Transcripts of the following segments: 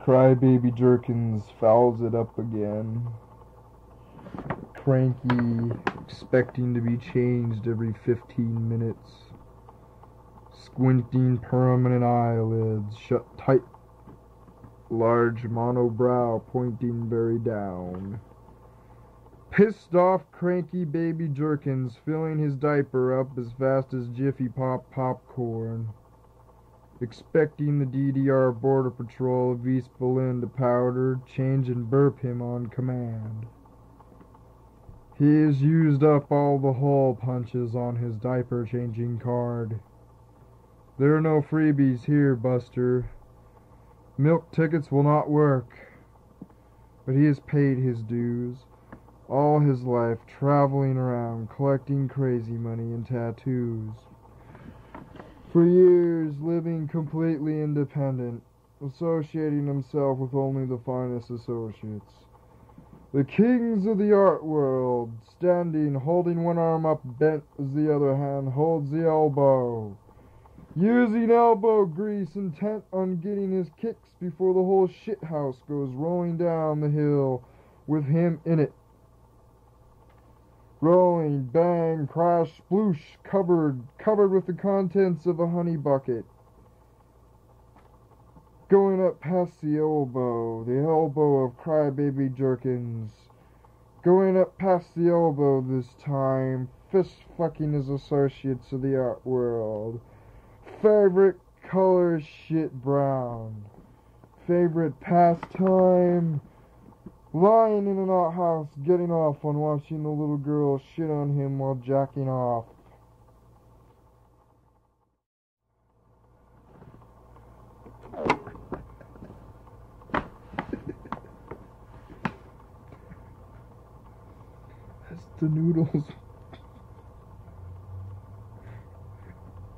Baby Jerkins fouls it up again. Cranky, expecting to be changed every 15 minutes. Squinting permanent eyelids, shut tight. Large monobrow pointing very down. Pissed off cranky Baby Jerkins, filling his diaper up as fast as Jiffy Pop popcorn. Expecting the DDR Border Patrol of East Berlin to powder, change and burp him on command. He has used up all the hole punches on his diaper changing card. There are no freebies here, Buster. Milk tickets will not work. But he has paid his dues. All his life traveling around collecting crazy money and tattoos. For years living completely independent, associating himself with only the finest associates. The kings of the art world, standing, holding one arm up bent as the other hand holds the elbow. Using elbow grease, intent on getting his kicks before the whole shithouse goes rolling down the hill with him in it. Rolling, bang, crash, sploosh, covered with the contents of a honey bucket. Going up past the elbow of Crybaby Jerkins. Going up past the elbow this time, fist fucking his associates of the art world. Favorite color shit brown. Favorite pastime, lying in an outhouse getting off on watching the little girl shit on him while jacking off.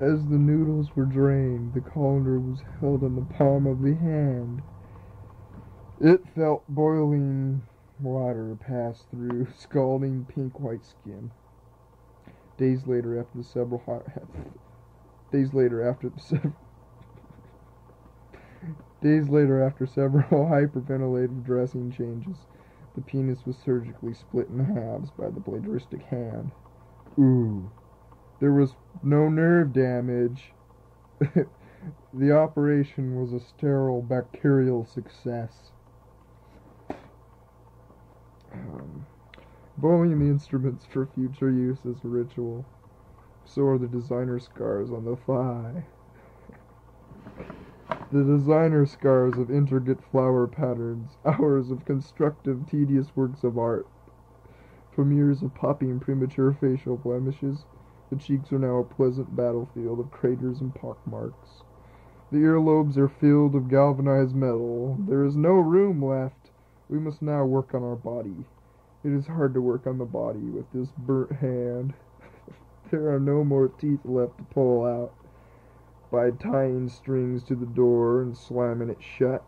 As the noodles were drained, the colander was held in the palm of the hand. It felt boiling water pass through scalding pink-white skin. Days later, after several hyperventilative dressing changes, the penis was surgically split in halves by the plagiaristic hand. Ooh. There was no nerve damage. The operation was a sterile bacterial success. Bowing the instruments for future use as a ritual. So are the designer scars on the thigh. The designer scars of intricate flower patterns, hours of constructive, tedious works of art. From years of popping premature facial blemishes, the cheeks are now a pleasant battlefield of craters and pockmarks. The earlobes are filled of galvanized metal. There is no room left. We must now work on our body. It is hard to work on the body with this burnt hand. There are no more teeth left to pull out. By tying strings to the door and slamming it shut,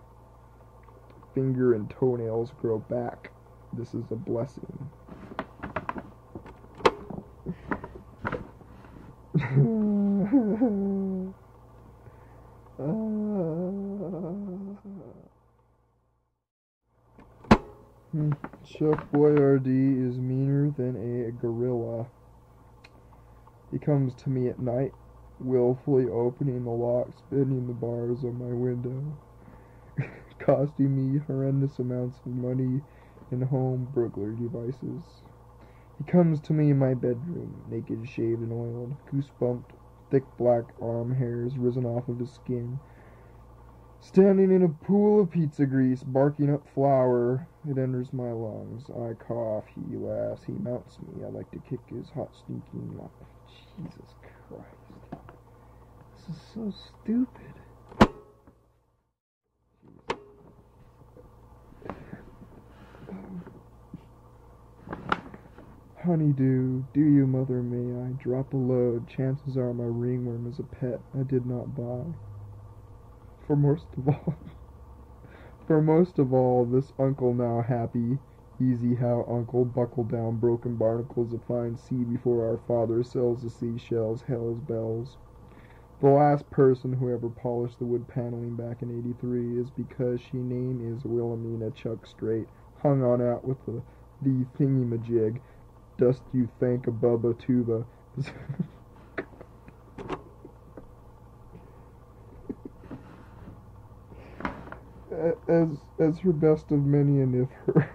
finger and toenails grow back. This is a blessing. Chef Boyardee is meaner than a gorilla. He comes to me at night, willfully opening the locks, bending the bars on my window, costing me horrendous amounts of money in home burglary devices. He comes to me in my bedroom, naked, shaved, and oiled, goose-bumped, thick black arm hairs risen off of his skin, standing in a pool of pizza grease, barking up flour. It enters my lungs. I cough, he laughs, he mounts me. I like to kick his hot, sneaking laugh. Jesus Christ. This is so stupid. Honeydew, do you mother may I drop a load? Chances are my ringworm is a pet I did not buy. For most of all, this uncle now happy, easy how uncle buckle down broken barnacles of fine sea before our father sells the seashells, hell's bells. The last person who ever polished the wood paneling back in '83 is because she name is Wilhelmina Chuck Straight, hung on out with the thingy-majig. Dust you thank a Bubba Tuba. as her best of many, and if her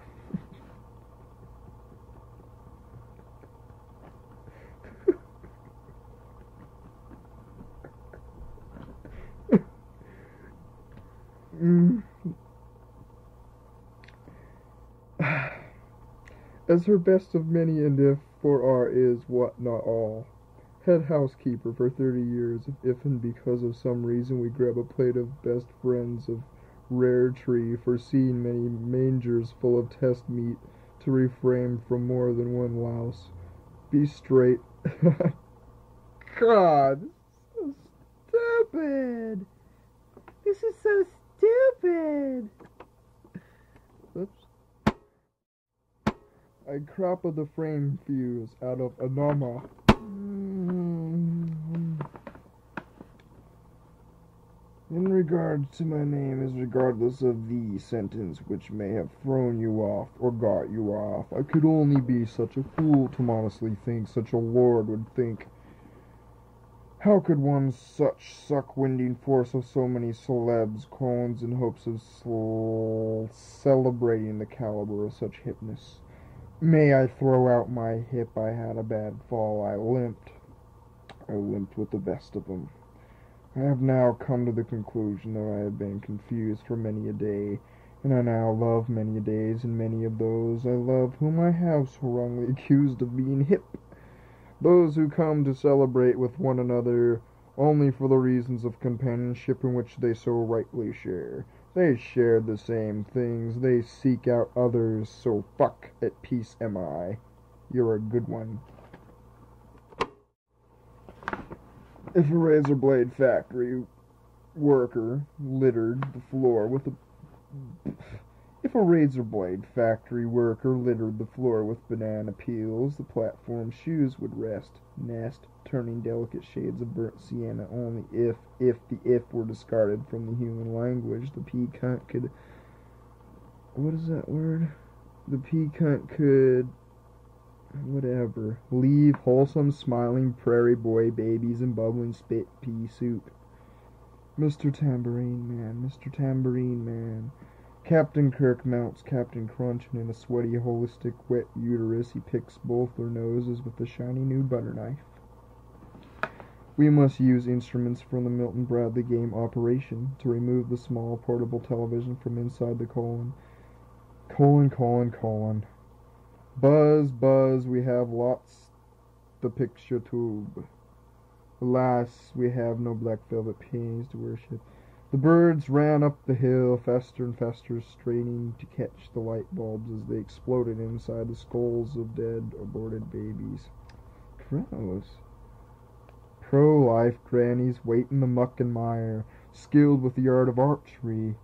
as her best of many, and if for our is what not all. Head housekeeper for 30 years, if and because of some reason we grab a plate of best friends of rare tree, foreseeing many mangers full of test meat, to refrain from more than one louse. Be straight. God, so stupid. This is so stupid. Oops. I crop the frame fuse out of Anoma. In regards to my name, is regardless of the sentence which may have thrown you off or got you off, I could only be such a fool to honestly think such a lord would think. How could one such suck-winding force of so many celebs, clones, in hopes of celebrating the caliber of such hipness? May I throw out my hip? I had a bad fall. I limped with the best of them. I have now come to the conclusion that I have been confused for many a day, and I now love many a days, and many of those I love whom I have so wrongly accused of being hip. Those who come to celebrate with one another only for the reasons of companionship in which they so rightly share. They share the same things, they seek out others, so fuck at peace am I. You're a good one. If a razor blade factory worker littered the floor with banana peels, the platform shoes would rest, nest, turning delicate shades of burnt sienna. Only if the if were discarded from the human language, the pea cunt could... What is that word? The pea cunt could... whatever. Leave wholesome, smiling prairie boy babies and bubbling spit pea soup. Mr. Tambourine Man. Captain Kirk mounts Captain Crunch, and in a sweaty, holistic, wet uterus, he picks both their noses with a shiny new butter knife. We must use instruments from the Milton Bradley game Operation to remove the small portable television from inside the colon. Buzz, we have lots the picture tube. Alas, we have no black velvet peonies to worship. The birds ran up the hill, faster and faster, straining to catch the light bulbs as they exploded inside the skulls of dead, aborted babies. Gross. Pro-life grannies wait in the muck and mire, skilled with the art of archery.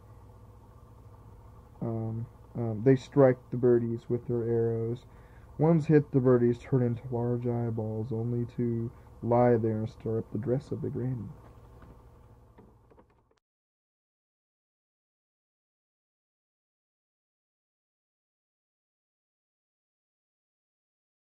They strike the birdies with their arrows. Ones hit, the birdies turn into large eyeballs, only to lie there and stir up the dress of the granny.